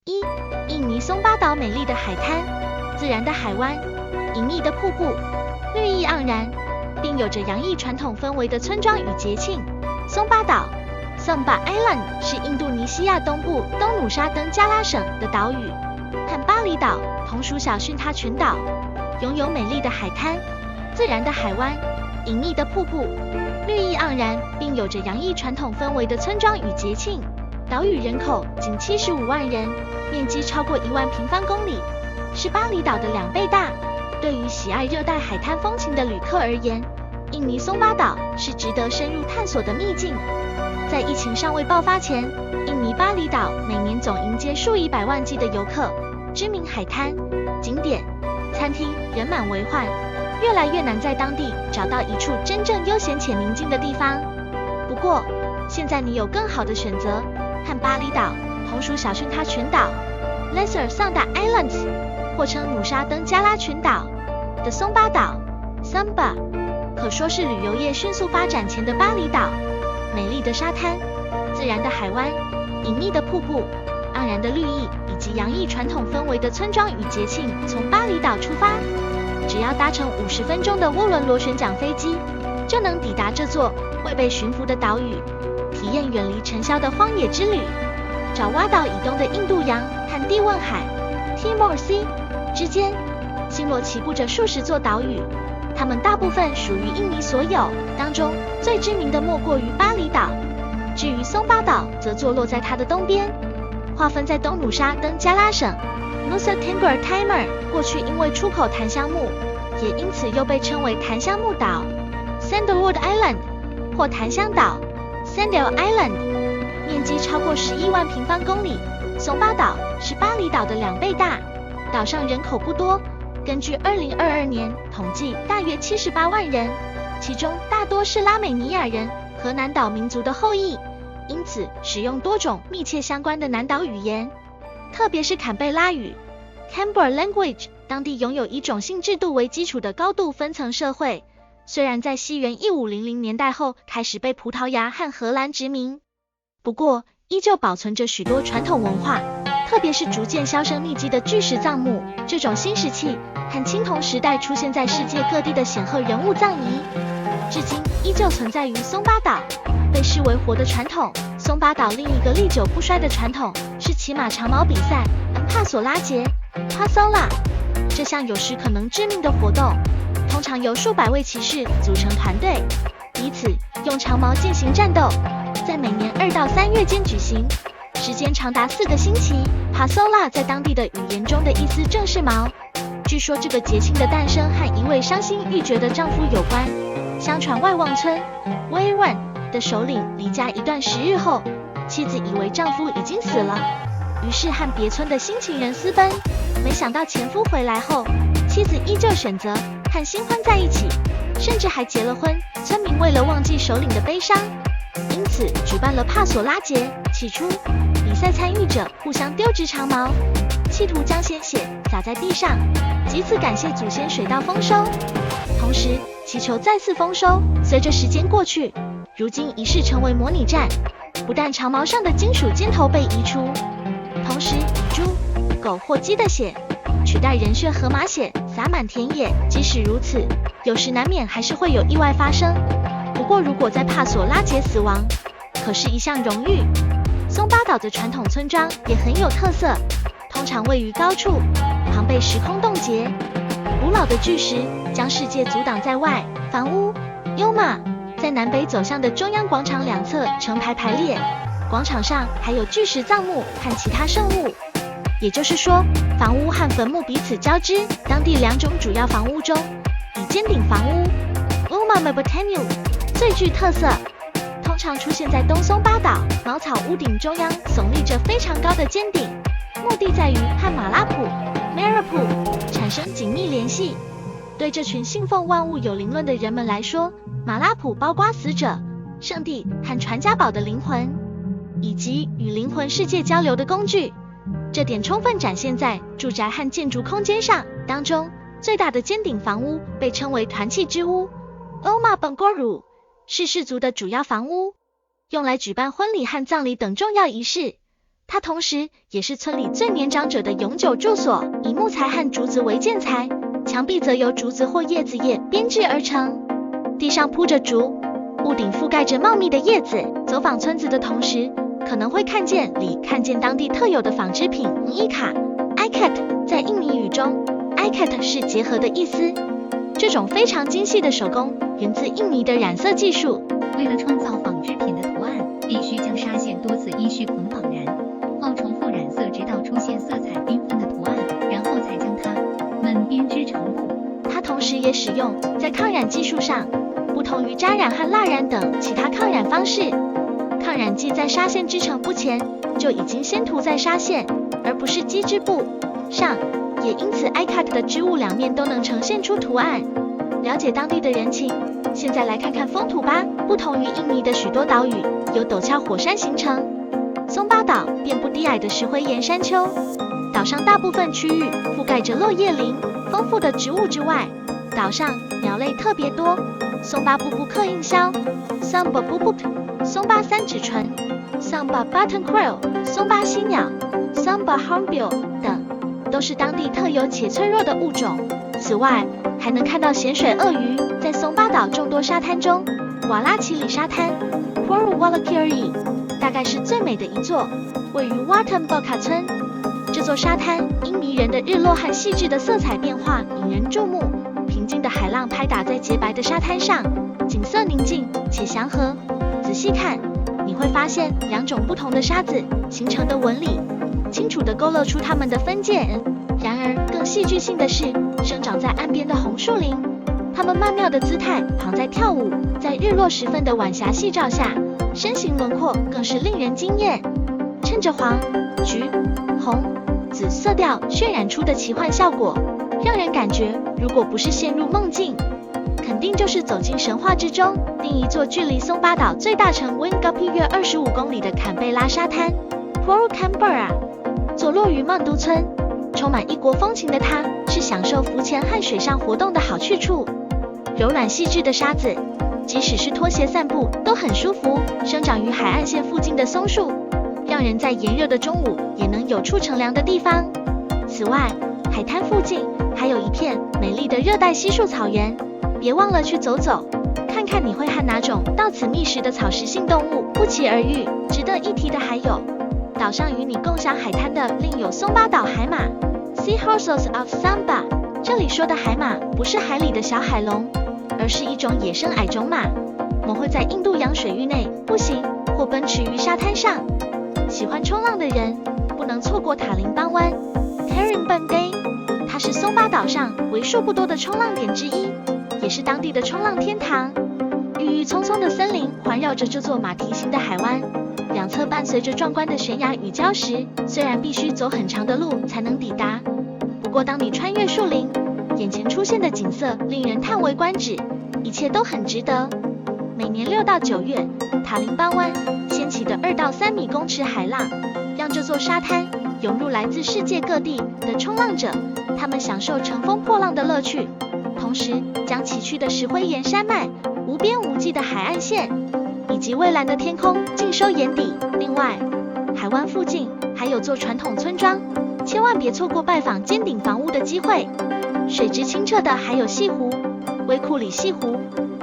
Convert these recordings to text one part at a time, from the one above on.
一、印尼松巴岛美丽的海滩，自然的海湾，隐秘的瀑布，绿意盎然，并有着洋溢传统氛围的村庄与节庆。松巴岛 Sumba Island 是印度尼西亚东部东努沙登加拉省的岛屿，和巴厘岛同属小巽他群岛，拥有美丽的海滩、自然的海湾、隐秘的瀑布、绿意盎然，并有着洋溢传统氛围的村庄与节庆。岛屿人口仅75万人，面积超过1万平方公里，是巴厘岛的2倍大。对于喜爱热带海滩风情的旅客而言，印尼松巴岛是值得深入探索的秘境。在疫情尚未爆发前，印尼巴厘岛每年总迎接数以百万计的游客，知名海滩、景点、餐厅人满为患，越来越难在当地找到一处真正悠闲且宁静的地方。不过，现在你有更好的选择，和巴厘岛同属小巽他群岛 Lesser Sunda Islands， 或称努沙登加拉群岛的松巴岛 Sumba， 可说是旅游业迅速发展前的巴厘岛。美丽的沙滩、自然的海湾、隐秘的瀑布、盎然的绿意以及洋溢传统氛围的村庄与节庆，从巴厘岛出发，只要搭乘50分钟的涡轮螺旋桨飞机，就能抵达这座未被驯服的岛屿，体验远离尘嚣的荒野之旅。爪哇岛以东的印度洋和地汶海 Timor Sea 之间，星罗棋布着数十座岛屿，它们大部分属于印尼所有，当中最知名的莫过于巴厘岛。至于松巴岛，则坐落在它的东边，划分在东努沙登加拉省 Nusa Tenggara Timur。过去因为出口檀香木，也因此又被称为檀香木岛 Sandalwood Island 或檀香岛 Sandal Island， 面积超过11万平方公里。松巴岛是巴厘岛的2倍大，岛上人口不多，根据2022年统计，大约78万人，其中大多是拉美尼亚人和南岛民族的后裔，因此使用多种密切相关的南岛语言，特别是坎贝拉语 Canberra Language。 当地拥有以种姓制度为基础的高度分层社会，虽然在西元1500年代后开始被葡萄牙和荷兰殖民，不过依旧保存着许多传统文化，特别是逐渐销声匿迹的巨石葬墓。这种新石器和青铜时代出现在世界各地的显赫人物葬仪，至今依旧存在于松巴岛，被视为活的传统。松巴岛另一个历久不衰的传统是骑马长矛比赛帕索拉节 Pasola。 这项有时可能致命的活动，通常由数百位骑士组成团队，彼此用长矛进行战斗，在每年2到3月间举行，时间长达4个星期。Pasola 在当地的语言中的意思正是矛。据说这个节庆的诞生和一位伤心欲绝的丈夫有关。相传外望村 Wairan 的首领离家一段时日后，妻子以为丈夫已经死了，于是和别村的新情人私奔。没想到前夫回来后，妻子依旧选择和新欢在一起，甚至还结了婚。村民为了忘记首领的悲伤，因此举办了帕索拉节。起初，比赛参与者互相丢掷长矛，企图将鲜血洒在地上，藉此感谢祖先水稻丰收，同时祈求再次丰收。随着时间过去，如今仪式成为模拟战，不但长矛上的金属尖头被移除，同时以猪、狗或鸡的血取代人血和马血洒满田野。即使如此，有时难免还是会有意外发生。不过如果在帕索拉节死亡，可是一项荣誉。松巴岛的传统村庄也很有特色，通常位于高处，旁被时空冻结，古老的巨石将世界阻挡在外。房屋 Yoma 在南北走向的中央广场两侧成排排列，广场上还有巨石葬墓和其他圣物，也就是说房屋和坟墓彼此交织。当地2种主要房屋中，以尖顶房屋 Uma Mabutanu 最具特色，通常出现在东松巴岛。茅草屋顶中央耸立着非常高的尖顶，目的在于和马拉普 Marapu 产生紧密联系。对这群信奉万物有灵论的人们来说，马拉普包括死者、圣地和传家宝的灵魂，以及与灵魂世界交流的工具。这点充分展现在住宅和建筑空间上。当中最大的尖顶房屋被称为团契之屋 Oma Banguru， 是氏族的主要房屋，用来举办婚礼和葬礼等重要仪式。它同时也是村里最年长者的永久住所，以木材和竹子为建材，墙壁则由竹子或叶子叶编织而成。地上铺着竹，屋顶覆盖着茂密的叶子。走访村子的同时，可能会看见当地特有的纺织品伊卡 ikat， 在印尼语中 ikat 是结合的意思。这种非常精细的手工源自印尼的染色技术。为了创造纺织品的图案，必须将纱线多次依序捆绑染，后重复染色直到出现色彩缤纷的图案，然后才将它们编织成布。它同时也使用在抗染技术上，不同于扎染和蜡染等其他抗染方式。抗染剂在纱线织成布前就已经先涂在纱线，而不是机织布上，也因此 ikat 的织物两面都能呈现出图案。了解当地的人情，现在来看看风土吧。不同于印尼的许多岛屿由陡峭火山形成，松巴岛遍布低矮的石灰岩山丘，岛上大部分区域覆盖着落叶林，丰富的植物之外，岛上鸟类特别多。松巴布布刻印鸮 Samba bubuk， 松巴三指鹑 Samba button quail， 松巴犀鸟 Samba hornbill 等，都是当地特有且脆弱的物种。此外，还能看到咸水鳄鱼。在松巴岛众多沙滩中，瓦拉奇里沙滩 Pulau Wallakiri 大概是最美的一座，位于 Watamboka 村。这座沙滩因迷人的日落和细致的色彩变化引人注目。平静的海浪拍打在洁白的沙滩上，景色宁静且祥和。仔细看，你会发现两种不同的沙子形成的纹理，清楚地勾勒出它们的分界。然而，更戏剧性的是，生长在岸边的红树林，它们曼妙的姿态旁在跳舞，在日落时分的晚霞夕照下，身形轮廓更是令人惊艳。趁着黄、橘、红、紫色调渲染出的奇幻效果，让人感觉如果不是陷入梦境，肯定就是走进神话之中。另一座距离松巴岛最大城 Wingapi 约25公里的坎贝拉沙滩 Pulau Canberra， 坐落于曼都村。充满异国风情的它，是享受浮潜和水上活动的好去处。柔软细致的沙子，即使是拖鞋散步都很舒服。生长于海岸线附近的松树，让人在炎热的中午也能有处乘凉的地方。此外，海滩附近还有一片美丽的热带稀树草原，别忘了去走走，看看你会和哪种到此觅食的草食性动物不期而遇。值得一提的还有，岛上与你共享海滩的另有松巴岛海马 Seahorses of Samba。 这里说的海马不是海里的小海龙，而是一种野生矮种马，我会在印度洋水域内步行或奔驰于沙滩上。喜欢冲浪的人不能错过塔林邦湾 Karimbang Bay， 它是松巴岛上为数不多的冲浪点之一，也是当地的冲浪天堂。郁郁葱葱的森林环绕着这座马蹄形的海湾，两侧伴随着壮观的悬崖与礁石，虽然必须走很长的路才能抵达，不过当你穿越树林，眼前出现的景色令人叹为观止，一切都很值得。每年6到9月，塔林邦湾掀起的2到3米公尺海浪，让这座沙滩涌入来自世界各地的冲浪者，他们享受乘风破浪的乐趣，同时将崎岖的石灰岩山脉、无边无际的海岸线以及蔚蓝的天空尽收眼底。另外，海湾附近还有座传统村庄，千万别错过拜访尖顶房屋的机会。水质清澈的还有西湖，威库里西湖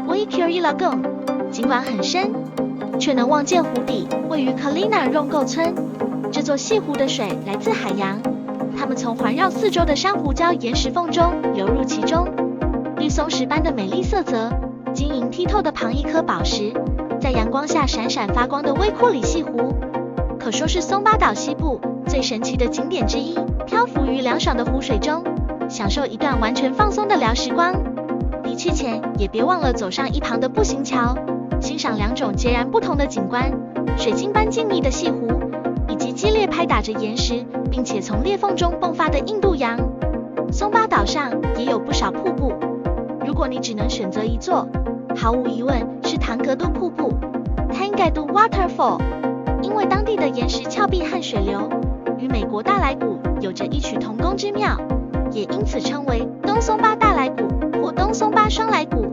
Waikiri Lagoon， 尽管很深，却能望见湖底，位于 Kalina Rongo 村。这座西湖的水来自海洋，它们从环绕四周的珊瑚礁岩石缝中流入其中，绿松石般的美丽色泽，晶莹剔透的旁一颗宝石，在阳光下闪闪发光的威库里西湖，可说是松巴岛西部最神奇的景点之一。漂浮于凉爽的湖水中，享受一段完全放松的聊时光。离去前也别忘了走上一旁的步行桥，欣赏两种截然不同的景观：水晶般静谧的西湖，以及激烈拍打着岩石并且从裂缝中迸发的印度洋。松巴岛上也有不少瀑布，如果你只能选择一座，毫无疑问是唐格杜瀑布 Tangadu Waterfall， 因为当地的岩石峭壁和水流与美国大莱谷有着异曲同工之妙，也因此称为东松巴大莱谷或东松巴双莱谷。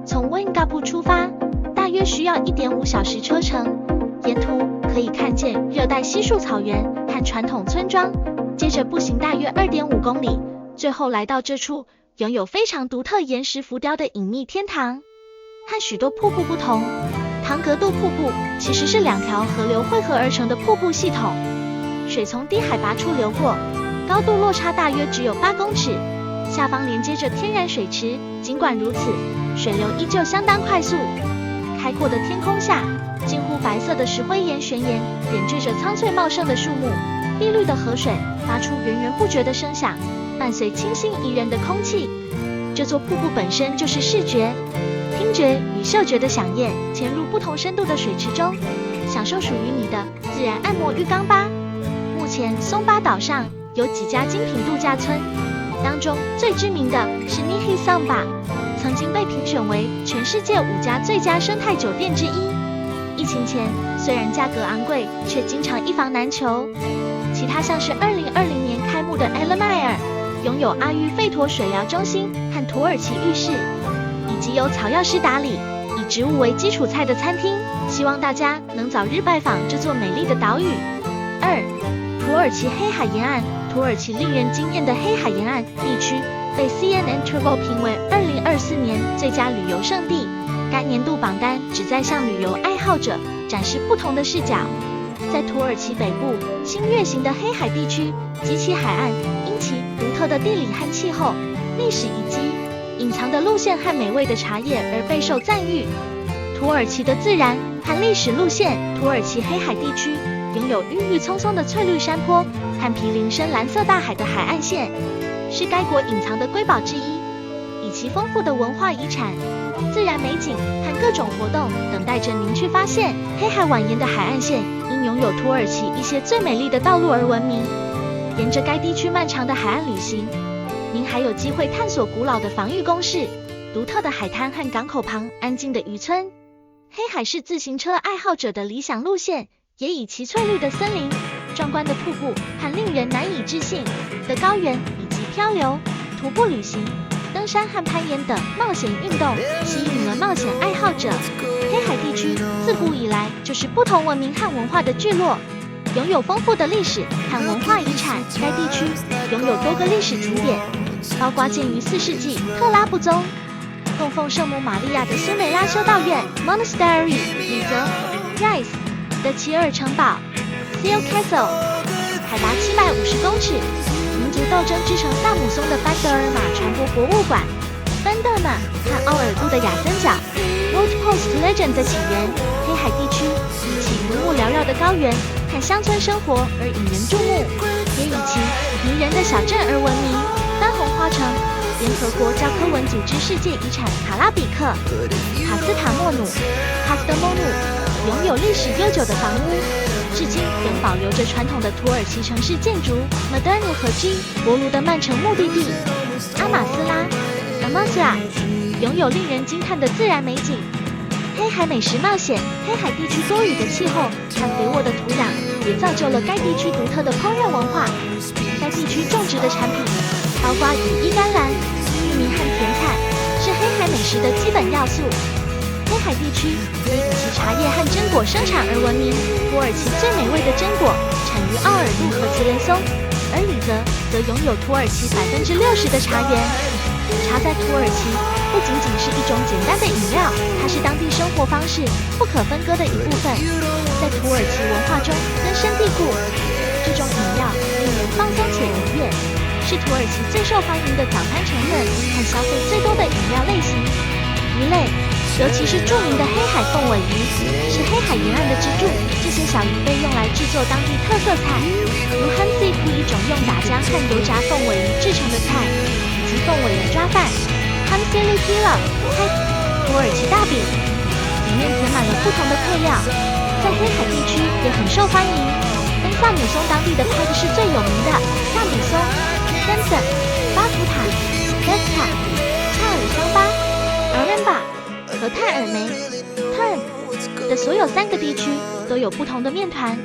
从 Wingapu 出发，大约需要1.5小时车程，沿途可可以看见热带稀树草原和传统村庄。接着步行大约 2.5 公里，最后来到这处拥有非常独特岩石浮雕的隐秘天堂。和许多瀑布不同，唐格杜瀑布其实是2条河流汇合而成的瀑布系统，水从低海拔处流过，高度落差大约只有8公尺，下方连接着天然水池。尽管如此，水流依旧相当快速。开阔的天空下，近乎白色的石灰岩悬岩点缀着苍翠茂盛的树木，碧绿的河水发出源源不绝的声响，伴随清新宜人的空气。这座瀑布本身就是视觉、听觉与嗅觉的飨宴，潜入不同深度的水池中，享受属于你的自然按摩浴缸吧。目前松巴岛上有几家精品度假村，当中最知名的是 Nihi Samba， 曾经被评选为全世界5家最佳生态酒店之一。疫情前虽然价格昂贵，却经常一房难求。其他像是2020年开幕的 Elamaya， 拥有阿育吠陀水疗中心和土耳其浴室，以及由草药师打理、以植物为基础菜的餐厅。希望大家能早日拜访这座美丽的岛屿。2. 土耳其黑海沿岸。土耳其令人惊艳的黑海沿岸地区被 CNN Travel 评为2024年最佳旅游胜地。该年度榜单旨在向旅游爱好者展示不同的视角。在土耳其北部新月形的黑海地区及其海岸，因其独特的地理和气候、历史以及隐藏的路线和美味的茶叶而备受赞誉。土耳其的自然和历史路线。土耳其黑海地区拥有郁郁葱葱的翠绿山坡和毗邻深蓝色大海的海岸线，是该国隐藏的瑰宝之一。以其丰富的文化遗产、自然美景和各种活动等待着您去发现。黑海蜿蜒的海岸线因拥有土耳其一些最美丽的道路而闻名。沿着该地区漫长的海岸旅行，您还有机会探索古老的防御工事、独特的海滩和港口旁安静的渔村。黑海是自行车爱好者的理想路线，也以其翠绿的森林、壮观的瀑布和令人难以置信的高原以及漂流、徒步旅行、登山和攀岩等冒险运动吸引了冒险爱好者。黑海地区自古以来就是不同文明和文化的聚落，拥有丰富的历史和文化遗产。该地区拥有多个历史景点，包括建于4世纪特拉布宗供奉圣母玛利亚的苏梅拉修道院 Monastery 里泽 Rice 的齐尔城堡 Seal Castle， 海达750公尺，民族斗争之城萨姆松的班德尔马船舶博物馆，班德尔马和奥尔杜的亚森角 World Post Legend 的起源。黑海地区以其云雾缭绕的高原和乡村生活而引人注目，也以其迷人的小镇而闻名。丹红花城，联合国教科文组织世界遗产卡拉比克卡斯塔莫努 Kastamonu 拥有历史悠久的房屋，至今仍保留着传统的土耳其城市建筑。Modernu 和基博卢的曼城目的地阿马斯拉 Amasra 拥有令人惊叹的自然美景。黑海美食冒险。黑海地区多雨的气候和肥沃的土壤也造就了该地区独特的烹饪文化。该地区种植的产品包括羽衣甘蓝、玉米和甜菜，是黑海美食的基本要素。黑海地区也以其茶叶和榛果生产而闻名。土耳其最美味的榛果产于奥尔杜和吉雷松，而里泽则拥有土耳其60%的茶园。茶在土耳其不仅仅是一种简单的饮料，它是当地生活方式不可分割的一部分，在土耳其文化中根深蒂固。这种饮料令人放松且愉悦，是土耳其最受欢迎的早餐成分和消费最多的饮料类型。鱼类，尤其是著名的黑海凤尾鱼，是黑海沿岸的支柱。这些小鱼被用来制作当地特色菜，如 Hamsik 一种用打浆和油炸凤尾鱼制成的菜，以及凤尾鱼抓饭 Hamsili Pilav 土耳其大饼，里面填满了不同的配料，在黑海地区也很受欢迎。跟萨姆松当地的派是最有名的萨姆松、森森、巴图塔、Vesta、恰尔桑巴、阿仁巴和泰尔梅 Turn 的所有3个地区都有不同的面团，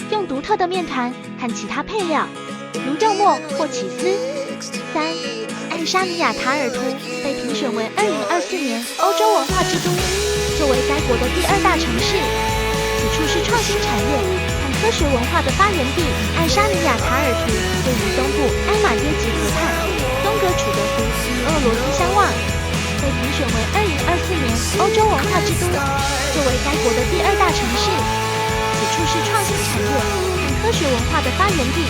用独特的面团和其他配料，如肉末或起司。3. 爱沙尼亚塔尔图被评选为2024年欧洲文化之都，作为该国的第2大城市。此处是创新产业、科学文化的发源地爱沙尼亚塔尔图位于东部埃马耶吉河畔，东格楚德湖与俄罗斯相望，被评选为2024年欧洲文化之都，作为该国的第2大城市。此处是创新产业和科学文化的发源地。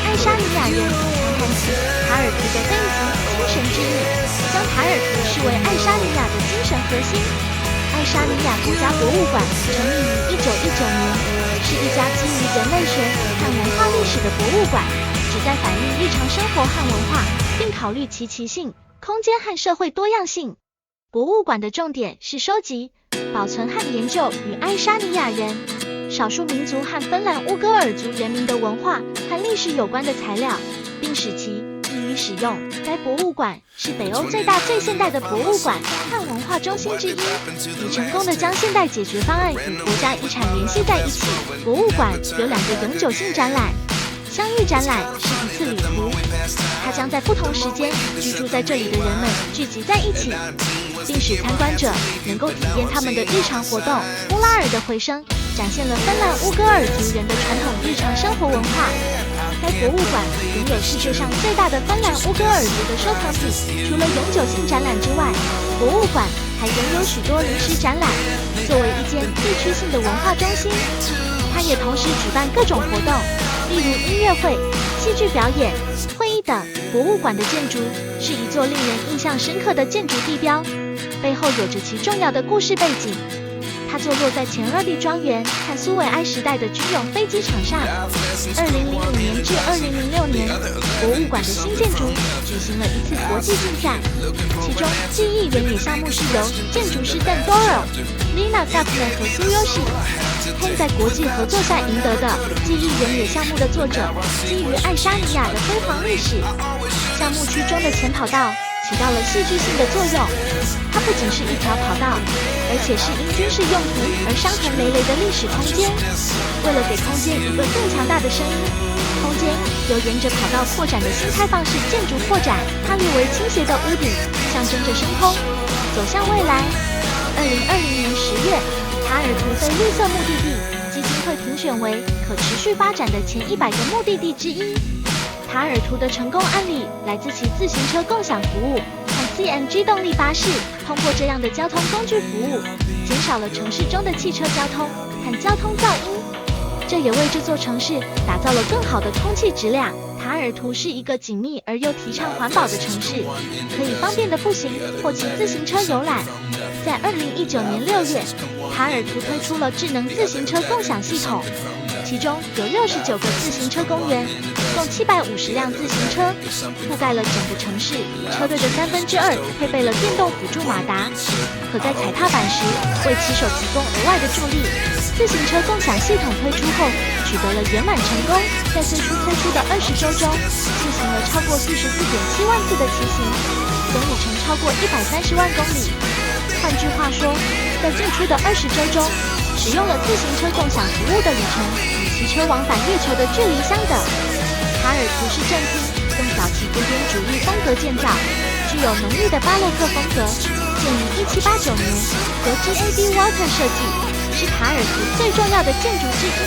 爱沙尼亚人常谈起塔尔图的非遗精神之力，将塔尔图视为爱沙尼亚的精神核心。爱沙尼亚国家博物馆成立于1919年，是一家基于人类学和文化历史的博物馆，旨在反映日常生活和文化，并考虑其性、空间和社会多样性。博物馆的重点是收集、保存和研究与爱沙尼亚人、少数民族和芬兰乌戈尔族人民的文化和历史有关的材料，并使其易于使用。该博物馆是北欧最大最现代的博物馆和文化中心之一，已成功地将现代解决方案与国家遗产联系在一起。博物馆有2个永久性展览，相遇展览是一次旅途，它将在不同时间居住在这里的人们聚集在一起，并使参观者能够体验他们的日常活动。乌拉尔的回声展现了芬兰乌戈尔族人的传统日常生活文化。该博物馆拥有世界上最大的芬兰乌戈尔族的收藏品。除了永久性展览之外，博物馆还拥有许多临时展览。作为一间地区性的文化中心，它也同时举办各种活动，例如音乐会、戏剧表演、会议等。博物馆的建筑是一座令人印象深刻的建筑地标，背后有着其重要的故事背景。它坐落在前2D庄园和苏维埃时代的军用飞机场上。2005年至2006年，博物馆的新建筑举行了一次国际竞赛，其中记忆原野项目是由建筑师Dan Doyle、Lina Kaplan 和苏优喜配在国际合作下赢得的记忆原野项目的作者，基于爱沙尼亚的辉煌历史。项目区中的前跑道起到了戏剧性的作用，它不仅是一条跑道，而且是因军事用途而伤痕累累的历史空间。为了给空间一个更强大的声音，空间由沿着跑道扩展的新开放式建筑扩展，它略为倾斜的屋顶象征着升空，走向未来。2020年10月，塔尔图被绿色目的地基金会评选为可持续发展的前100个目的地之一。塔尔图的成功案例来自其自行车共享服务和 CNG 动力巴士。通过这样的交通工具服务，减少了城市中的汽车交通和交通噪音，这也为这座城市打造了更好的空气质量。塔尔图是一个紧密而又提倡环保的城市，可以方便的步行或骑自行车游览。在2019年6月，塔尔图推出了智能自行车共享系统，其中有69个自行车公园，共750辆自行车，覆盖了整个城市。车队的2/3配备了电动辅助马达，可在踩踏板时为骑手提供额外的助力。自行车共享系统推出后，取得了圆满成功，在最初推出的20周中，进行了超过44.7万次的骑行，总里程超过130万公里。换句话说，在最初的20周中，使用了自行车共享服务的里程与骑车往返月球的距离相等。塔尔图市政厅用早期古典主义风格建造，具有浓郁的巴洛克风格，建于1789年，由 GAB Walter 设计，是塔尔图最重要的建筑之一。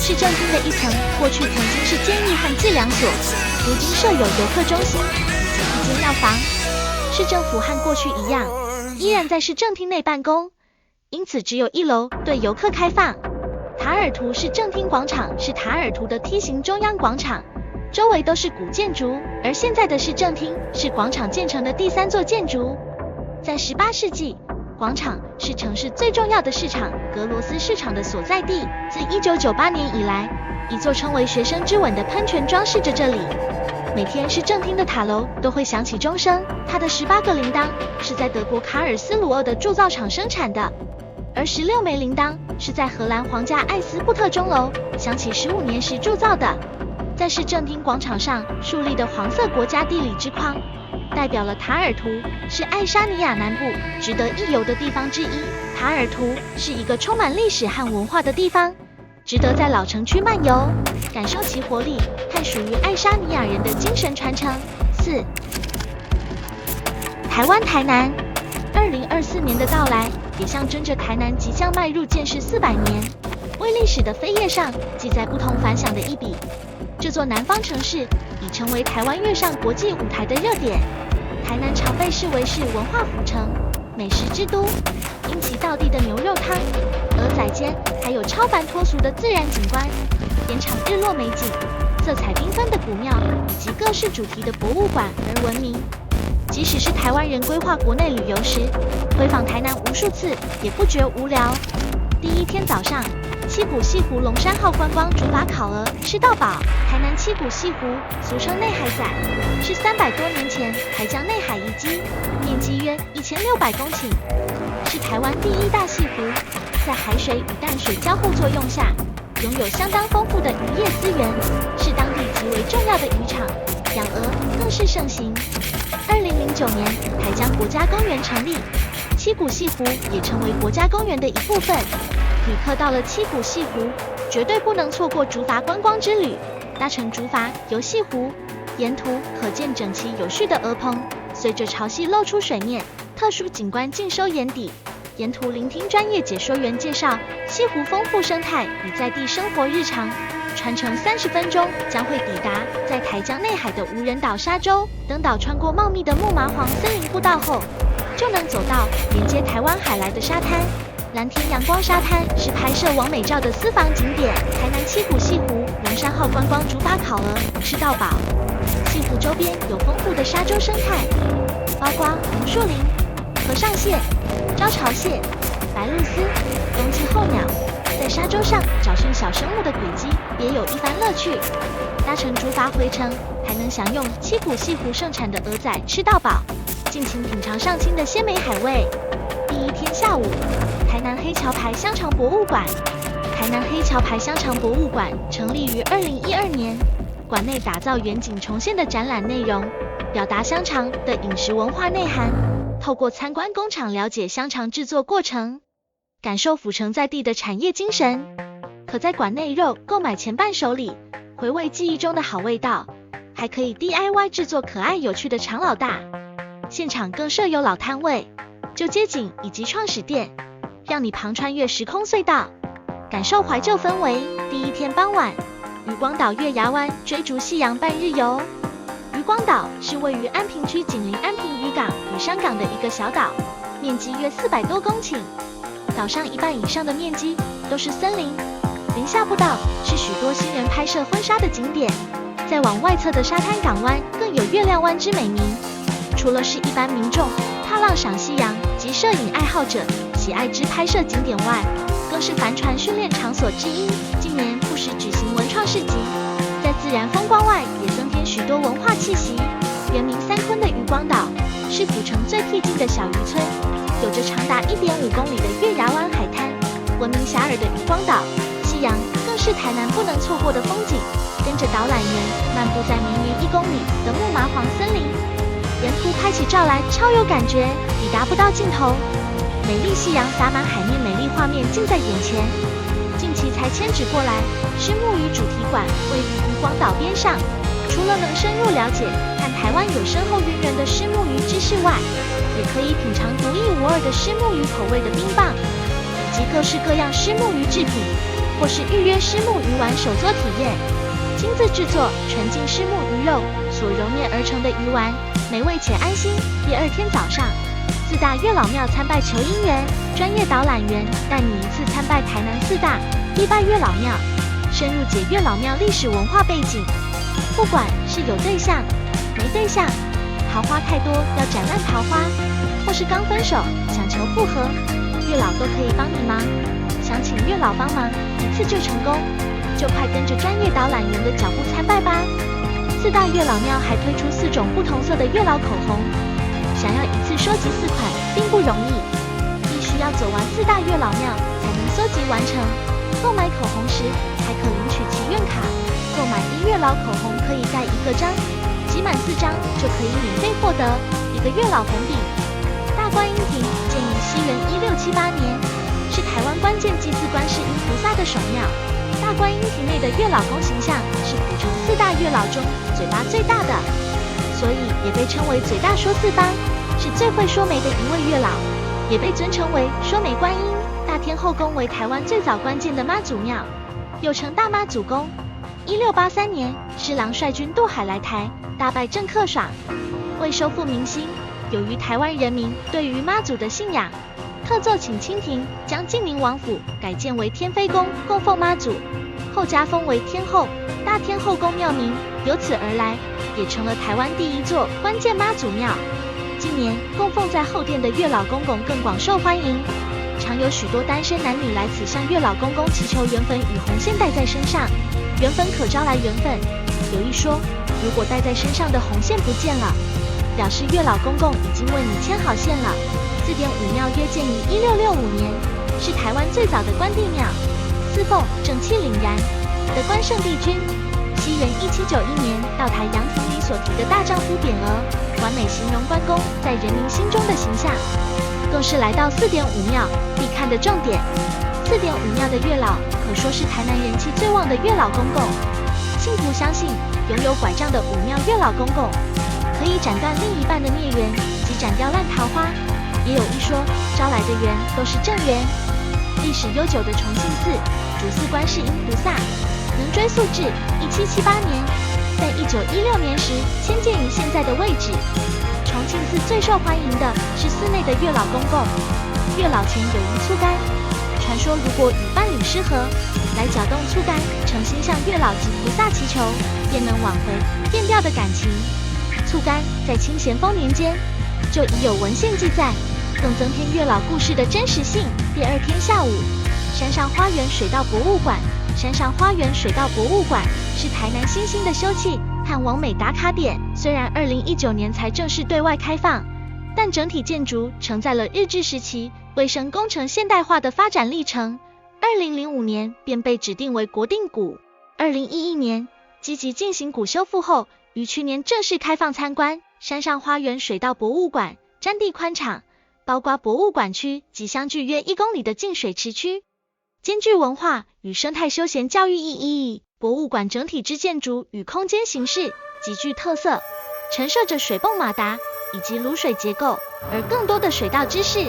市政厅的一层过去曾经是监狱和计量所，如今设有游客中心以及一间药房。市政府和过去一样，依然在市政厅内办公，因此只有1楼对游客开放。塔尔图市政厅广场是塔尔图的梯形中央广场，周围都是古建筑，而现在的市政厅是广场建成的第3座建筑。在18世纪，广场是城市最重要的市场——格罗斯市场的所在地。自1998年以来，一座称为学生之吻的喷泉装饰着这里。每天市政厅的塔楼都会响起钟声，它的18个铃铛是在德国卡尔斯鲁厄的铸造厂生产的，而16枚铃铛是在荷兰皇家艾斯布特钟楼响起15年时铸造的。在市政厅广场上树立的黄色国家地理之框，代表了塔尔图是爱沙尼亚南部值得一游的地方之一。塔尔图是一个充满历史和文化的地方，值得在老城区漫游，感受其活力和属于爱沙尼亚人的精神传承。4. 台湾台南，2024年的到来也象征着台南即将迈入建市400年。为历史的扉页上记载不同凡响的一笔。这座南方城市已成为台湾跃上国际舞台的热点。台南常被视为是文化府城、美食之都，因其道地的牛肉汤、蚵仔煎，还有超凡脱俗的自然景观，延长日落美景、色彩缤纷的古庙以及各式主题的博物馆而闻名。即使是台湾人规划国内旅游时，回访台南无数次，也不觉无聊。第一天早上，七股西湖龙山号观光竹筏烤鹅吃到饱。台南七股西湖，俗称内海仔，是300多年前台江内海遗迹，面积约1600公顷，是台湾第一大西湖。在海水与淡水交互作用下，拥有相当丰富的渔业资源，是当地极为重要的渔场，养鹅更是盛行。2009年，台江国家公园成立，七股西湖也成为国家公园的一部分。旅客到了七股西湖，绝对不能错过竹筏观光之旅。搭乘竹筏游西湖，沿途可见整齐有序的鹅棚，随着潮汐露出水面，特殊景观尽收眼底。沿途聆听专业解说员介绍西湖丰富生态与在地生活日常。船程30分钟将会抵达在台江内海的无人岛沙洲。等岛穿过茂密的木麻黄森林步道后，就能走到连接台湾海来的沙滩。蓝天阳光沙滩是拍摄完美照的私房景点。台南七股西湖龙山号观光竹筏烤鹅吃到饱。西湖周边有丰富的沙洲生态，包括红树林、和尚蟹、招潮蟹、白鹭鸶、冬季候鸟，在沙洲上找寻小生物的轨迹，别有一番乐趣。搭乘竹筏回程，还能享用七股西湖盛产的蚵仔吃到饱，尽情品尝上清的鲜美海味。第一天下午，台南黑桥牌香肠博物馆。台南黑桥牌香肠博物馆成立于2012年，馆内打造远景重现的展览内容，表达香肠的饮食文化内涵。透过参观工厂了解香肠制作过程，感受府城在地的产业精神。可在馆内肉购买前伴手礼，回味记忆中的好味道，还可以 DIY 制作可爱有趣的肠老大。现场更设有老摊位、旧街景以及创始店，让你旁穿越时空隧道，感受怀旧氛围。第一天傍晚，渔光岛月牙湾追逐夕阳半日游。渔光岛是位于安平区紧邻安平渔港与商港的一个小岛，面积约400多公顷。岛上一半以上的面积都是森林，林下步道是许多新人拍摄婚纱的景点。再往外侧的沙滩港湾更有月亮湾之美名。除了是一般民众踏浪赏夕阳及摄影爱好者喜爱之拍摄景点外，更是帆船训练场所之一。近年不时举行文创市集，在自然风光外也增添许多文化气息。原名三鲲的渔光岛是府城最僻静的小渔村，有着长达1.5公里的月牙湾海滩。闻名遐迩的渔光岛，夕阳更是台南不能错过的风景。跟着导览员漫步在绵延1公里的木麻黄森林，沿途拍起照来超有感觉，抵达不到尽头。美丽夕阳洒满海面，美丽画面近在眼前。近期才迁址过来，虱目鱼主题馆位于渔光岛边上。除了能深入了解和台湾有深厚渊源的虱目鱼知识外，也可以品尝独一无二的虱目鱼口味的冰棒，以及各式各样虱目鱼制品，或是预约虱目鱼丸手作体验。亲自制作纯净虱目鱼肉所揉捏而成的鱼丸，美味且安心。第二天早上，4大月老庙参拜求姻缘，专业导览员带你一次参拜台南4大必拜月老庙，深入解月老庙历史文化背景。不管是有对象、没对象，桃花太多要斩烂桃花，或是刚分手想求复合，月老都可以帮你忙。想请月老帮忙一次就成功，就快跟着专业导览员的脚步参拜吧。4大月老庙还推出4种不同色的月老口红，想要一次收集4款并不容易，必须要走完4大月老庙才能搜集完成。购买口红时还可领取祈愿卡，购买1月老口红可以带1个章，集满4张就可以免费获得1个月老红笔。大观音亭建于西元1678年，是台湾关键祭祀观世音菩萨的首庙。大观音亭内的月老公形象是府城4大月老中嘴巴最大的，所以也被称为嘴大说4方，是最会说媒的一位月老，也被尊称为说媒观音。大天后宫为台湾最早关键的妈祖庙，又称大妈祖宫。1683年，施琅率军渡海来台，大败郑克爽。为收复民心，由于台湾人民对于妈祖的信仰，特奏请清廷将晋宁王府改建为天妃宫，供奉妈祖，后加封为天后。大天后宫庙名由此而来，也成了台湾第一座关键妈祖庙。近年供奉在后殿的月老公公更广受欢迎，常有许多单身男女来此向月老公公祈求缘分与红线戴在身上，缘分可招来缘分。有一说，如果戴在身上的红线不见了，表示月老公公已经为你牵好线了。4点五庙约建于1665年，是台湾最早的关帝庙，侍奉正气凛然的关圣帝君。西元1791年到台杨廷礼所题的大丈夫匾额，完美形容关公在人民心中的形象，更是来到4点五庙必看的重点。4点五庙的月老可说是台南人气最旺的月老公公，信徒相信拥有拐杖的五庙月老公公可以斩断另一半的孽缘及斩掉烂桃花，也有一说招来的缘都是正缘。历史悠久的重庆寺主祀观世音菩萨，能追溯至1778年，在1916年时迁建于现在的位置。重庆寺最受欢迎的是寺内的月老公公，月老前有一醋竿，传说如果与伴侣失和，来搅动醋竿，诚心向月老及菩萨祈求，便能挽回变调的感情。醋竿在清咸丰年间就已有文献记载，更增添月老故事的真实性。第二天下午，山上花园水稻博物馆。山上花园水稻博物馆是台南新兴的休憩和网美打卡点，虽然2019年才正式对外开放，但整体建筑承载了日治时期卫生工程现代化的发展历程。2005年便被指定为国定古，2011年积极进行古修复后，于去年正式开放参观。山上花园水稻博物馆占地宽敞，包括博物馆区及相距约1公里的净水池区，兼具文化与生态休闲教育意义。博物馆整体之建筑与空间形式极具特色，陈设着水泵马达以及卤水结构，而更多的水稻知识。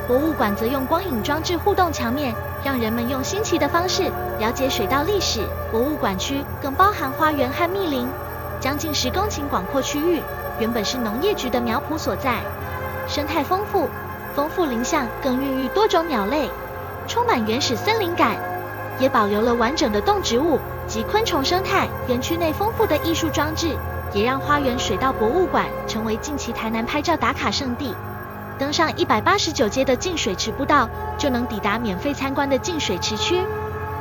博物馆则用光影装置互动墙面，让人们用新奇的方式了解水稻历史。博物馆区更包含花园和密林，将近10公顷广阔区域，原本是农业局的苗圃所在，生态丰富林相，更孕育多种鸟类，充满原始森林感，也保留了完整的动植物及昆虫生态。园区内丰富的艺术装置，也让花园水稻博物馆成为近期台南拍照打卡圣地。登上189阶的净水池步道，就能抵达免费参观的净水池区。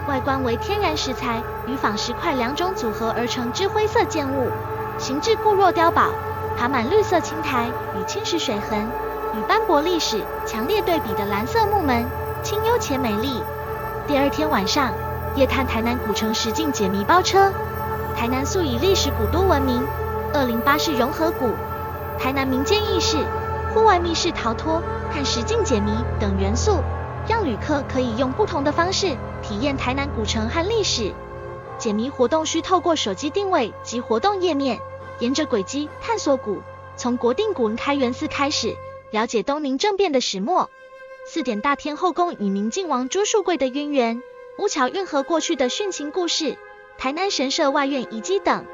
外观为天然石材与仿石块2种组合而成之灰色建物，形制固若碉堡，爬满绿色青苔与青石水痕，与斑驳历史强烈对比的蓝色木门，清幽且美丽。第二天晚上，夜探台南古城实境解谜包车。台南素以历史古都闻名，208式融合古，台南民间意识、户外密室逃脱和实境解谜等元素，让旅客可以用不同的方式体验台南古城和历史。解谜活动需透过手机定位及活动页面，沿着轨迹探索古，从国定古开元寺开始，了解东宁政变的始末。4点大天后宫与宁靖王朱树贵的渊源，乌桥运河过去的殉情故事，台南神社外院遗迹等，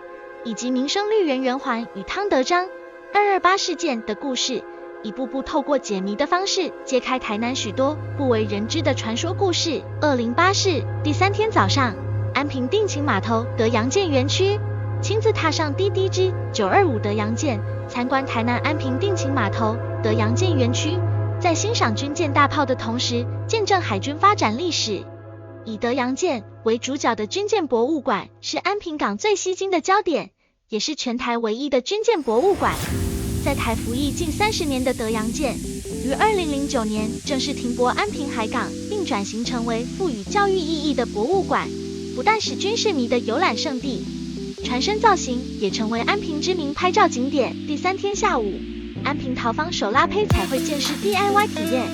以及民生绿园圆环与汤德章228事件的故事，一步步透过解谜的方式揭开台南许多不为人知的传说故事。208事第3天早上，安平定情码头德阳舰园区，亲自踏上滴滴之925德阳舰，参观台南安平定情码头德阳舰园区，在欣赏军舰大炮的同时，见证海军发展历史。以德阳舰为主角的军舰博物馆是安平港最吸睛的焦点，也是全台唯一的军舰博物馆。在台服役近30年的德阳舰，于2009年正式停泊安平海港，并转型成为赋予教育意义的博物馆，不但是军事迷的游览胜地，船身造型也成为安平知名拍照景点。第3天下午，安平陶坊手拉胚彩绘剑士 DIY 体验。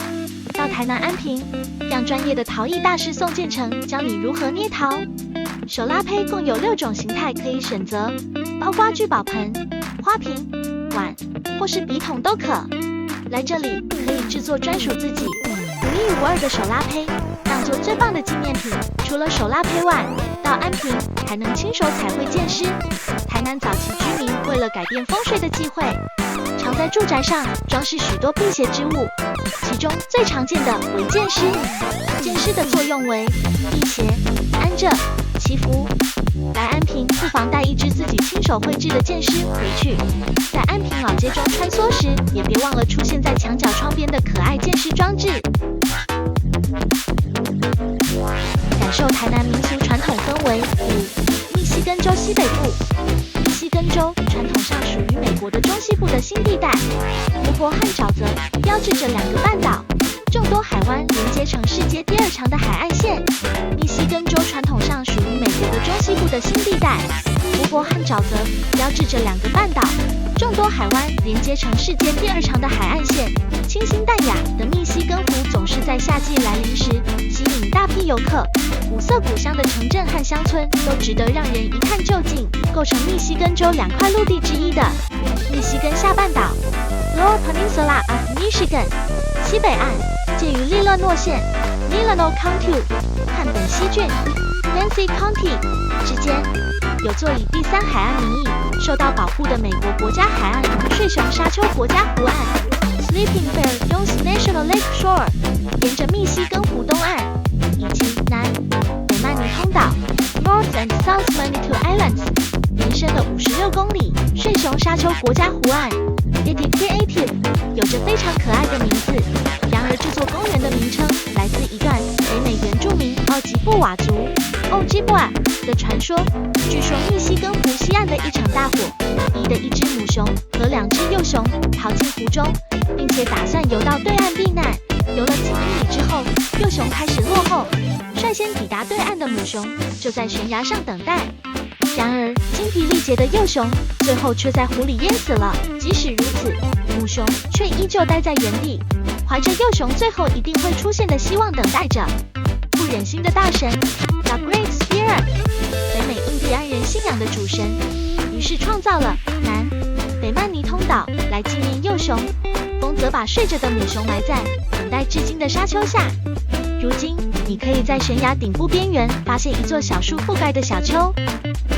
到台南安平，让专业的陶艺大师宋建成教你如何捏陶。手拉胚共有6种形态可以选择，包括聚宝盆、花瓶、碗或是笔筒都可。来这里可以制作专属自己独一无二的手拉胚，当做最棒的纪念品。除了手拉胚外，到安平还能亲手彩绘剑狮。台南早期居民为了改变风水的忌讳，常在住宅上装饰许多辟邪之物，其中最常见的为剑狮。剑狮的作用为辟邪、安正、祈福。来安平不妨带一只自己亲手绘制的剑狮回去，在安平老街中穿梭时，也别忘了出现在墙角窗边的可爱剑狮装置。感受台南民俗传统氛围。5. 密西根州西北部。密西根州传统上属于美国的中西部的新地带，湖泊和沼泽标志着2个半岛，众多海湾连接成世界第2长的海岸线。密西根州传统上属于美国的中西部的新地带，湖泊和沼泽标志着2个半岛，众多海湾连接成世界第2长的海岸线。清新淡雅的密西根湖总是在夏季来临时吸引大批游客，古色古香的城镇和乡村都值得让人一看就尽，构成密西根州2块陆地之一的密西根下半岛 （Lower Peninsula of Michigan） 西北岸，介于利勒诺县 （Llano County） 和本溪郡 （Yancey County） 之间，有座以第3海岸名义受到保护的美国国家海岸睡熊沙丘国家湖岸 （Sleeping Bear Dunes National Lake Shore），沿着密西根湖东岸以及南北曼尼通岛 （North and South Manitou Islands） 延伸了56公里。睡熊沙丘国家湖岸 （Getty Creative） 有着非常可爱的名字，然而这座公园的名称来自一段北美原住民奥吉布瓦族 （Ojibwa） 的传说。据说密西根湖西岸的一场大火，逼得一只母熊和2只幼熊逃进湖中，并且打算游到对岸避难。游了几英里之后，幼熊开始落后，率先抵达对岸的母熊就在悬崖上等待。然而精疲力竭的幼熊最后却在湖里淹死了。即使如此，母熊却依旧待在原地，怀着幼熊最后一定会出现的希望等待着。不忍心的大神 The Great Spirit， 北美印第安人信仰的主神，于是创造了南北曼尼通岛来纪念幼熊。风则把睡着的母熊埋在等待至今的沙丘下。如今你可以在悬崖顶部边缘发现一座小树覆盖的小丘，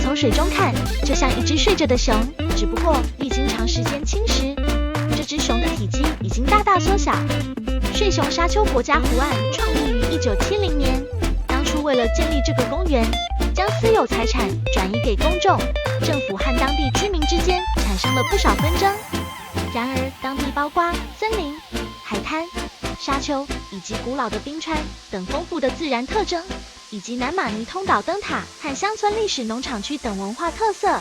从水中看就像一只睡着的熊，只不过历经长时间侵蚀，这只熊的体积已经大大缩小。睡熊沙丘国家湖岸创立于1970年，当初为了建立这个公园，将私有财产转移给公众，政府和当地居民之间产生了不少纷争。然而当地包括森林、海滩、沙丘以及古老的冰川等丰富的自然特征，以及南马尼通岛灯塔和乡村历史农场区等文化特色，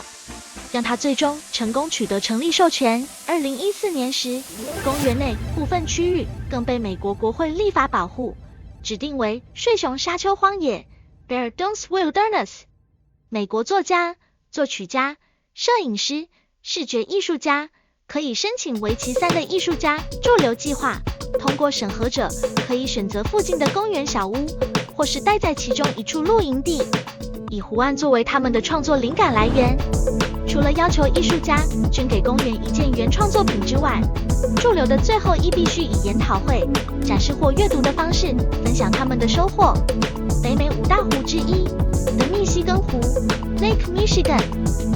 让它最终成功取得成立授权。2014年时，公园内部分区域更被美国国会立法保护，指定为睡熊沙丘荒野 Bear Dunes Wilderness。 美国作家、作曲家、摄影师、视觉艺术家可以申请为期3的艺术家驻留计划，通过审核者可以选择附近的公园小屋，或是待在其中一处露营地，以湖岸作为他们的创作灵感来源。除了要求艺术家捐给公园1件原创作品之外，驻留的最后必须以研讨会、展示或阅读的方式分享他们的收获。北美5大湖之一的密西根湖 Lake Michigan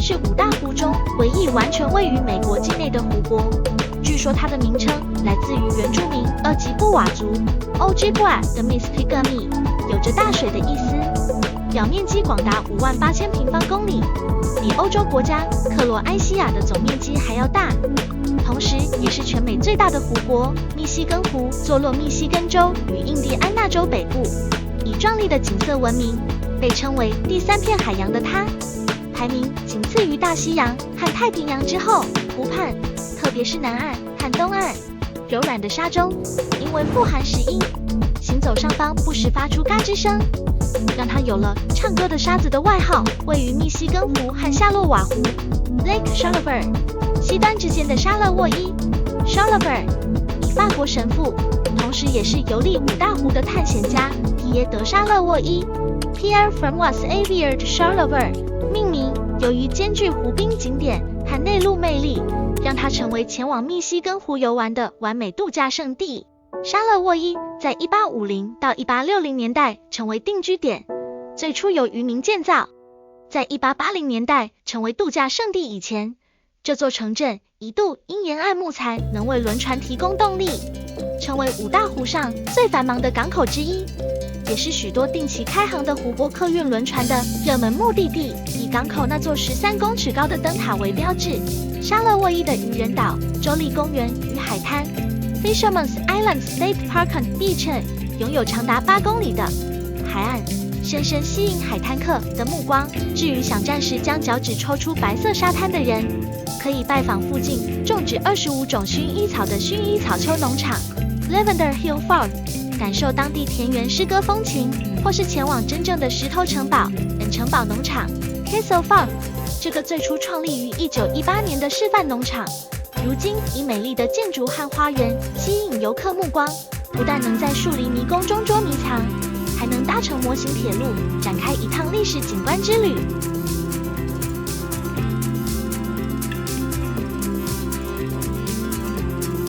是5大湖中唯一完全位于美国境内的湖泊。据说它的名称来自于原住民奥吉布瓦族 Ojibwa 的 Mistigami， 有着大水的意思。表面积广达58000平方公里，比欧洲国家克罗埃西亚的总面积还要大，同时也是全美最大的湖泊。密西根湖坐落密西根州与印第安纳州北部，以壮丽的景色闻名，被称为第3片海洋的它，排名仅次于大西洋和太平洋之后。湖畔，特别是南岸和东岸，柔软的沙洲因为富含石英，行走上方不时发出嘎吱声，让它有了唱歌的沙子的外号。位于密西根湖和夏洛瓦湖 Lake Charlevoix 西端之间的沙勒沃伊 Charlevoix， 以法国神父，同时也是游历5大湖的探险家皮耶德沙勒沃伊 Pierre François Xavier de Charlevoix 命名。由于兼具湖滨景点和内陆魅力，让它成为前往密西根湖游玩的完美度假胜地。沙勒沃伊在1850到1860年代成为定居点，最初由渔民建造。在1880年代成为度假胜地以前，这座城镇一度因沿岸木材能为轮船提供动力，成为五大湖上最繁忙的港口之一，也是许多定期开航的湖泊客运轮船的热门目的地，以港口那座13公尺高的灯塔为标志。沙勒沃伊的渔人岛、州立公园与海滩 Fisherman's Island State Park and Beach 拥有长达8公里的海岸，深深吸引海滩客的目光。至于想暂时将脚趾抽出白色沙滩的人，可以拜访附近种植25种薰衣草的薰衣草丘农场 Lavender Hill Farm， 感受当地田园诗歌风情，或是前往真正的石头城堡城堡农场 Castle Farm。 这个最初创立于1918年的示范农场，如今以美丽的建筑和花园吸引游客目光，不但能在树林迷宫中捉迷藏，还能搭乘模型铁路展开一趟历史景观之旅。